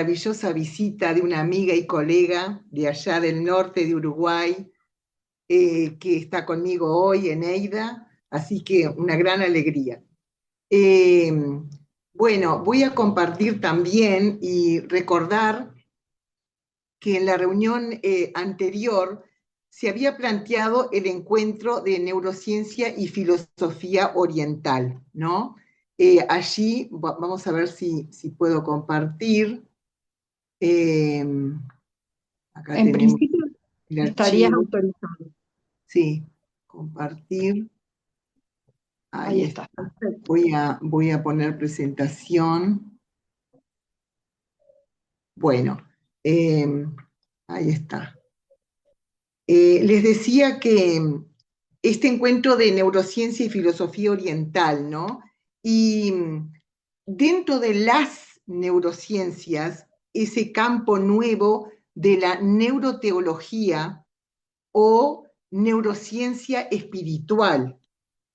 maravillosa visita de una amiga y colega de allá del norte de Uruguay, que está conmigo hoy, Eneida, así que una gran alegría. Eh, bueno, voy a compartir también y recordar que en la reunión anterior se había planteado el encuentro de neurociencia y filosofía oriental, ¿no? Allí vamos a ver si puedo compartir. Eh, Acá En tenemos principio el estarías archivo. autorizado. Sí, compartir. Ahí Ahí está. está, perfecto. Voy a poner presentación. Bueno, eh, ahí está. Les decía que este encuentro de neurociencia y filosofía oriental, ¿no? Y dentro de las neurociencias, ese campo nuevo de la neuroteología o neurociencia espiritual.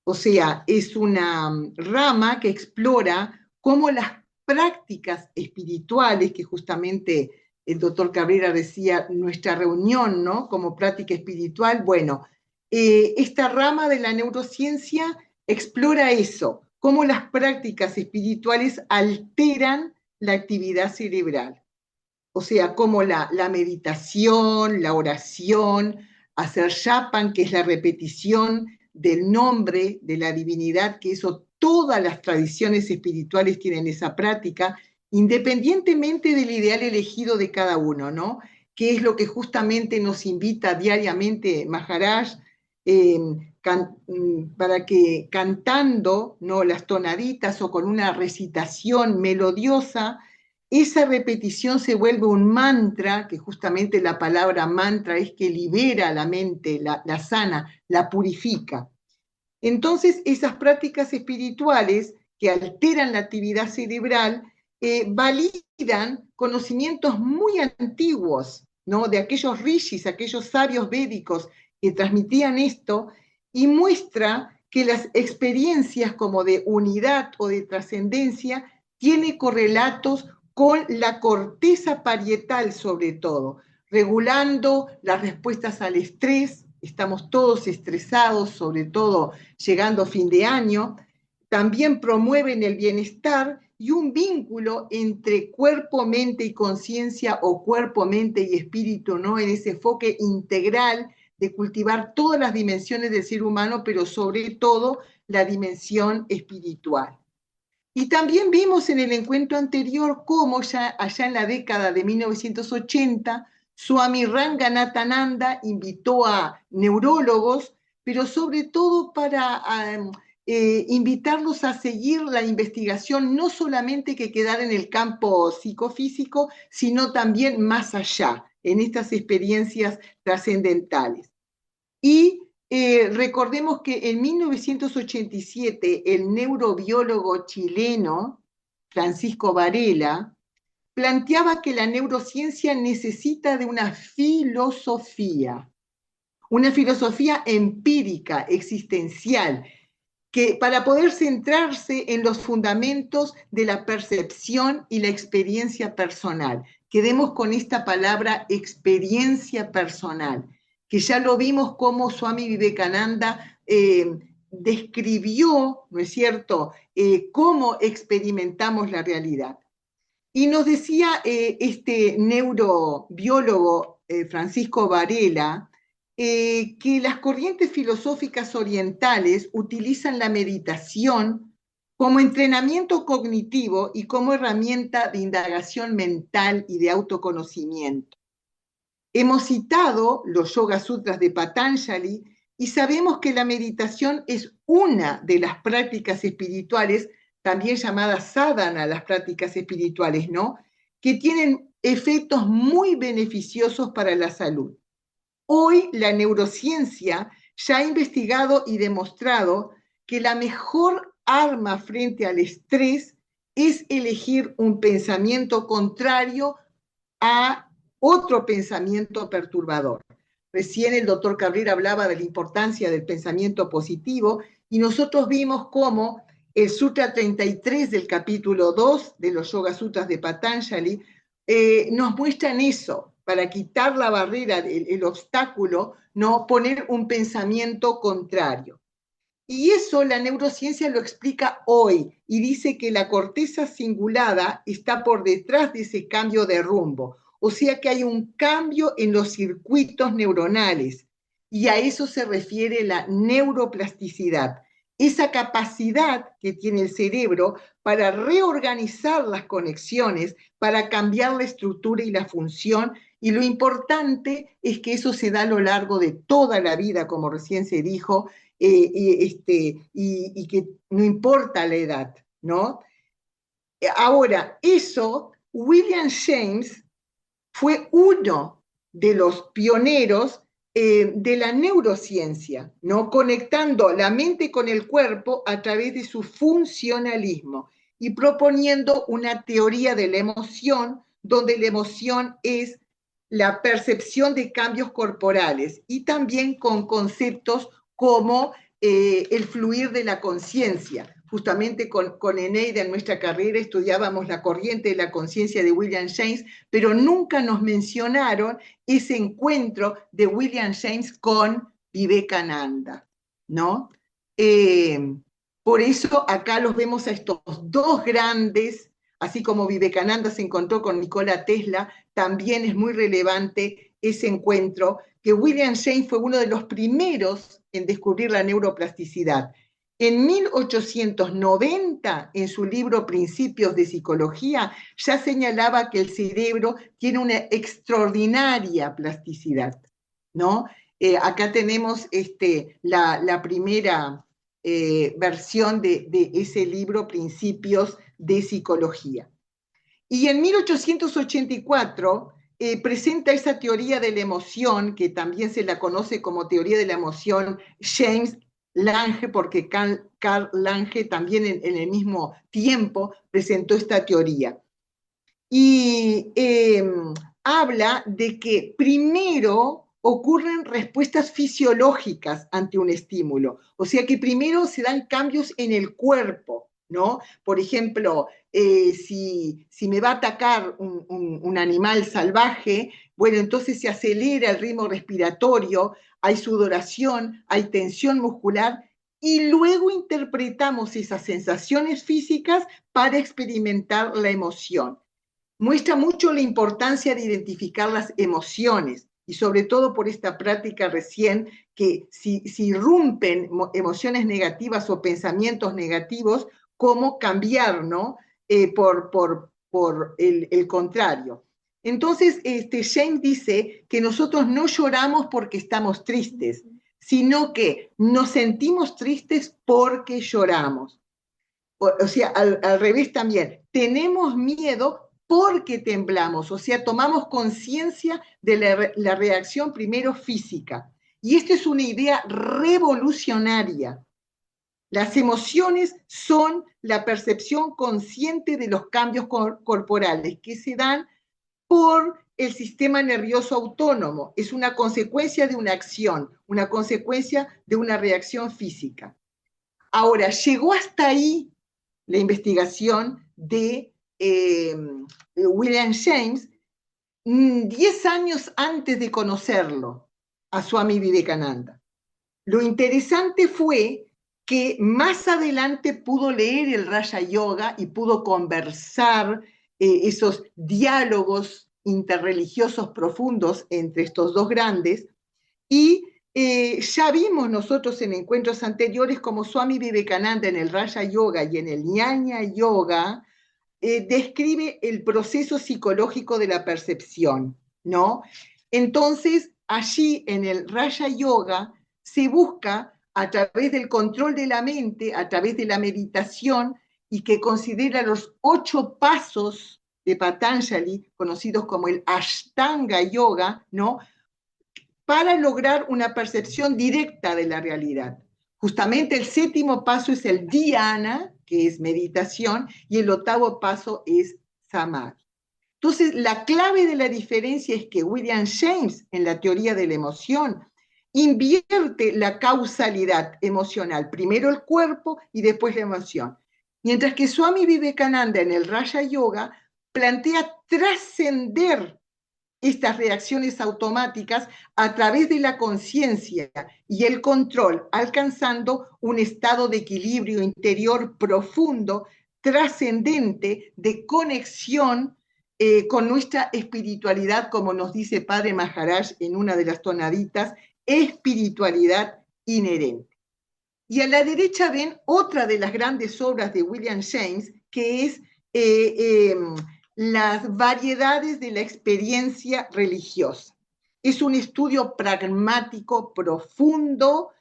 O sea, es una rama que explora cómo las prácticas espirituales, que justamente el doctor Cabrera decía, nuestra reunión, ¿no? Como práctica espiritual, bueno, esta rama de la neurociencia explora eso, cómo las prácticas espirituales alteran la actividad cerebral. O sea, cómo la meditación, la oración, hacer yapan, que es la repetición del nombre de la divinidad, que eso todas las tradiciones espirituales tienen esa práctica, independientemente del ideal elegido de cada uno, ¿no? Que es lo que justamente nos invita diariamente Maharaj, eh, para que cantando, ¿no?, las tonaditas o con una recitación melodiosa, esa repetición se vuelve un mantra, que justamente la palabra mantra es que libera la mente, la sana, la purifica. Entonces, esas prácticas espirituales que alteran la actividad cerebral validan conocimientos muy antiguos, ¿no?, de aquellos rishis, aquellos sabios védicos que transmitían esto, y muestra que las experiencias como de unidad o de trascendencia tienen correlatos con la corteza parietal sobre todo, regulando las respuestas al estrés. Estamos todos estresados, sobre todo llegando a fin de año. También promueven el bienestar y un vínculo entre cuerpo, mente y conciencia, o cuerpo, mente y espíritu, ¿no? En ese enfoque integral de cultivar todas las dimensiones del ser humano, pero sobre todo la dimensión espiritual. Y también vimos en el encuentro anterior cómo ya allá en la década de 1980, Swami Ranganathananda invitó a neurólogos, pero sobre todo para invitarlos a seguir la investigación, no solamente que quedara en el campo psicofísico, sino también más allá, en estas experiencias trascendentales. Y recordemos que en 1987 el neurobiólogo chileno Francisco Varela planteaba que la neurociencia necesita de una filosofía empírica, existencial, que para poder centrarse en los fundamentos de la percepción y la experiencia personal. Quedemos con esta palabra experiencia personal, que ya lo vimos como Swami Vivekananda describió, ¿no es cierto?, cómo experimentamos la realidad. Y nos decía este neurobiólogo Francisco Varela, que las corrientes filosóficas orientales utilizan la meditación como entrenamiento cognitivo y como herramienta de indagación mental y de autoconocimiento. Hemos citado los Yoga Sutras de Patanjali y sabemos que la meditación es una de las prácticas espirituales, también llamadas sadhana, las prácticas espirituales, ¿no?, que tienen efectos muy beneficiosos para la salud. Hoy la neurociencia ya ha investigado y demostrado que la mejor arma frente al estrés es elegir un pensamiento contrario a otro pensamiento perturbador. Recién el doctor Cabrera hablaba de la importancia del pensamiento positivo y nosotros vimos cómo el Sutra 33 del capítulo 2 de los Yoga Sutras de Patanjali nos muestran eso, para quitar la barrera, el obstáculo, no poner un pensamiento contrario. Y eso la neurociencia lo explica hoy y dice que la corteza cingulada está por detrás de ese cambio de rumbo. O sea que hay un cambio en los circuitos neuronales y a eso se refiere la neuroplasticidad. Esa capacidad que tiene el cerebro para reorganizar las conexiones, para cambiar la estructura y la función. Y lo importante es que eso se da a lo largo de toda la vida, como recién se dijo, y que no importa la edad, ¿no? Ahora, eso, William James fue uno de los pioneros de la neurociencia, ¿no? Conectando la mente con el cuerpo a través de su funcionalismo y proponiendo una teoría de la emoción, donde la emoción es la percepción de cambios corporales y también con conceptos como el fluir de la conciencia. Justamente con Eneida en nuestra carrera estudiábamos la corriente de la conciencia de William James, pero nunca nos mencionaron ese encuentro de William James con Vivekananda, ¿no? Por eso acá los vemos a estos dos grandes, así como Vivekananda se encontró con Nikola Tesla, también es muy relevante ese encuentro, que William James fue uno de los primeros en descubrir la neuroplasticidad. En 1890, en su libro Principios de Psicología, ya señalaba que el cerebro tiene una extraordinaria plasticidad, ¿no? Acá tenemos la primera versión de ese libro, Principios de Psicología. Y en 1884 presenta esa teoría de la emoción, que también se la conoce como teoría de la emoción, James Lange, porque Karl Lange también en el mismo tiempo presentó esta teoría. Y habla de que primero ocurren respuestas fisiológicas ante un estímulo, o sea que primero se dan cambios en el cuerpo, ¿no? Por ejemplo, si me va a atacar un animal salvaje, bueno, entonces se acelera el ritmo respiratorio, hay sudoración, hay tensión muscular, y luego interpretamos esas sensaciones físicas para experimentar la emoción. Muestra mucho la importancia de identificar las emociones y sobre todo por esta práctica recién que si irrumpen emociones negativas o pensamientos negativos, cómo cambiar, ¿no? Por el contrario. Entonces, James dice que nosotros no lloramos porque estamos tristes, sino que nos sentimos tristes porque lloramos. O sea, al revés también, tenemos miedo porque temblamos, o sea, tomamos conciencia de la reacción primero física. Y esta es una idea revolucionaria. Las emociones son la percepción consciente de los cambios corporales que se dan por el sistema nervioso autónomo. Es una consecuencia de una acción, una consecuencia de una reacción física. Ahora, llegó hasta ahí la investigación de William James 10 años antes de conocerlo a Swami Vivekananda. Lo interesante fue que más adelante pudo leer el Raja Yoga y pudo conversar esos diálogos interreligiosos profundos entre estos dos grandes y ya vimos nosotros en encuentros anteriores como Swami Vivekananda en el Raja Yoga y en el Jnana Yoga describe el proceso psicológico de la percepción, ¿no? Entonces, allí en el Raja Yoga se busca a través del control de la mente, a través de la meditación, y que considera los 8 pasos de Patanjali, conocidos como el Ashtanga Yoga, ¿no? Para lograr una percepción directa de la realidad. Justamente el 7º paso es el dhyana, que es meditación, y el 8º paso es samadhi. Entonces, la clave de la diferencia es que William James, en la teoría de la emoción, invierte la causalidad emocional, primero el cuerpo y después la emoción. Mientras que Swami Vivekananda en el Raja Yoga plantea trascender estas reacciones automáticas a través de la conciencia y el control, alcanzando un estado de equilibrio interior profundo, trascendente, de conexión con nuestra espiritualidad, como nos dice Padre Maharaj en una de las tonaditas, espiritualidad inherente. Y a la derecha ven otra de las grandes obras de William James, que es las variedades de la experiencia religiosa. Es un estudio pragmático, profundo.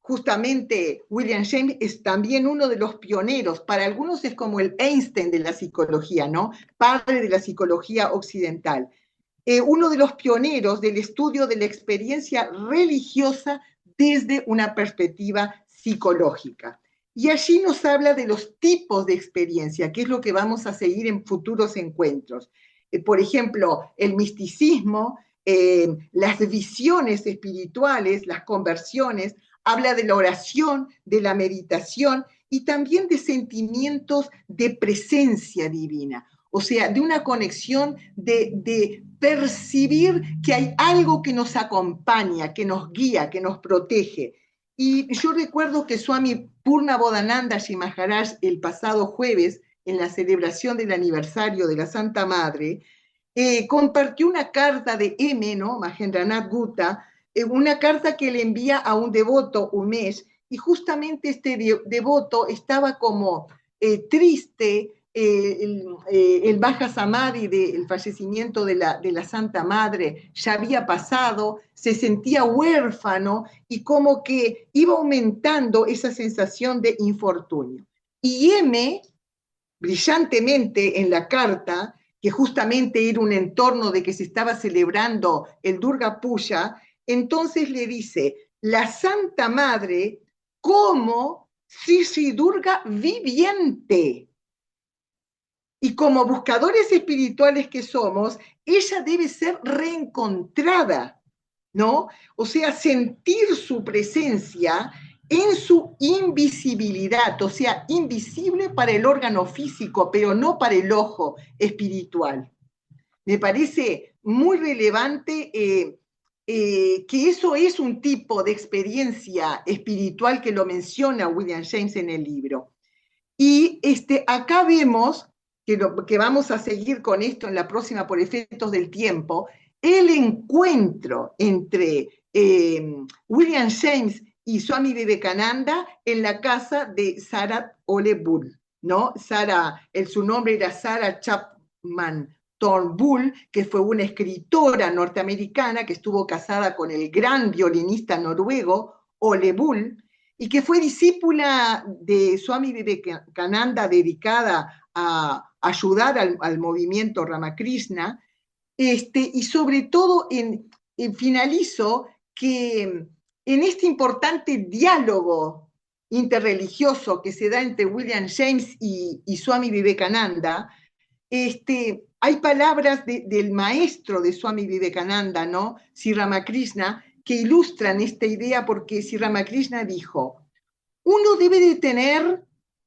Justamente William James es también uno de los pioneros. Para algunos es como el Einstein de la psicología, ¿no? Padre de la psicología occidental. Uno de los pioneros del estudio de la experiencia religiosa desde una perspectiva psicológica. Y allí nos habla de los tipos de experiencia, que es lo que vamos a seguir en futuros encuentros. Por ejemplo, el misticismo, las visiones espirituales, las conversiones, habla de la oración, de la meditación y también de sentimientos de presencia divina. O sea, de una conexión de percibir que hay algo que nos acompaña, que nos guía, que nos protege. Y yo recuerdo que Swami Purnabodhanandaji Maharaj el pasado jueves, en la celebración del aniversario de la Santa Madre, compartió una carta de M, ¿no? Mahendranath Gupta, una carta que le envía a un devoto, Umesh, y justamente este devoto estaba como triste, el Baja Samadhi del fallecimiento de la Santa Madre ya había pasado, se sentía huérfano y como que iba aumentando esa sensación de infortunio. Y M, brillantemente en la carta, que justamente era un entorno de que se estaba celebrando el Durga Puja, entonces le dice, la Santa Madre como Sri Durga viviente. Y como buscadores espirituales que somos, ella debe ser reencontrada, ¿no? O sea, sentir su presencia en su invisibilidad, o sea, invisible para el órgano físico, pero no para el ojo espiritual. Me parece muy relevante que eso es un tipo de experiencia espiritual que lo menciona William James en el libro. Y acá vemos que vamos a seguir con esto en la próxima por efectos del tiempo, el encuentro entre William James y Swami Vivekananda en la casa de Sarah Ole Bull, ¿no? Su nombre era Sarah Chapman Turnbull, que fue una escritora norteamericana que estuvo casada con el gran violinista noruego Ole Bull, y que fue discípula de Swami Vivekananda, dedicada a ayudar al movimiento Ramakrishna, y sobre todo finalizo que en este importante diálogo interreligioso que se da entre William James y Swami Vivekananda, hay palabras del maestro de Swami Vivekananda, ¿no? Sri Ramakrishna, que ilustran esta idea, porque Sri Ramakrishna dijo, uno debe de tener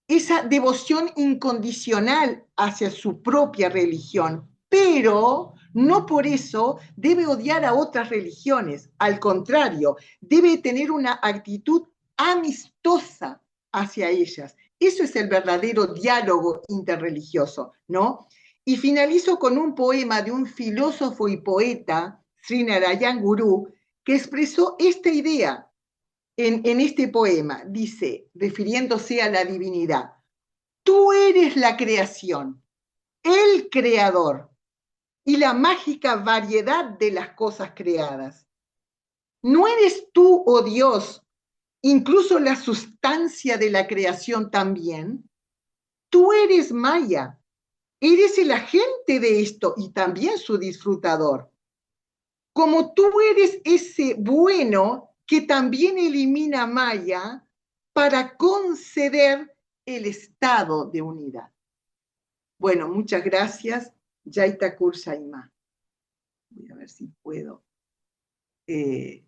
esa devoción incondicional hacia su propia religión, pero no por eso debe odiar a otras religiones, al contrario, debe tener una actitud amistosa hacia ellas. Eso es el verdadero diálogo interreligioso, ¿no? Y finalizo con un poema de un filósofo y poeta, Srinarayan Guru, que expresó esta idea en este poema. Dice, refiriéndose a la divinidad, tú eres la creación, el creador y la mágica variedad de las cosas creadas. ¿No eres tú, oh Dios, incluso la sustancia de la creación también? Tú eres Maya, eres el agente de esto y también su disfrutador. Como tú eres ese bueno que también elimina Maya para conceder el estado de unidad. Bueno, muchas gracias. Jai Thakur Saima. Voy a ver si puedo. Maestro.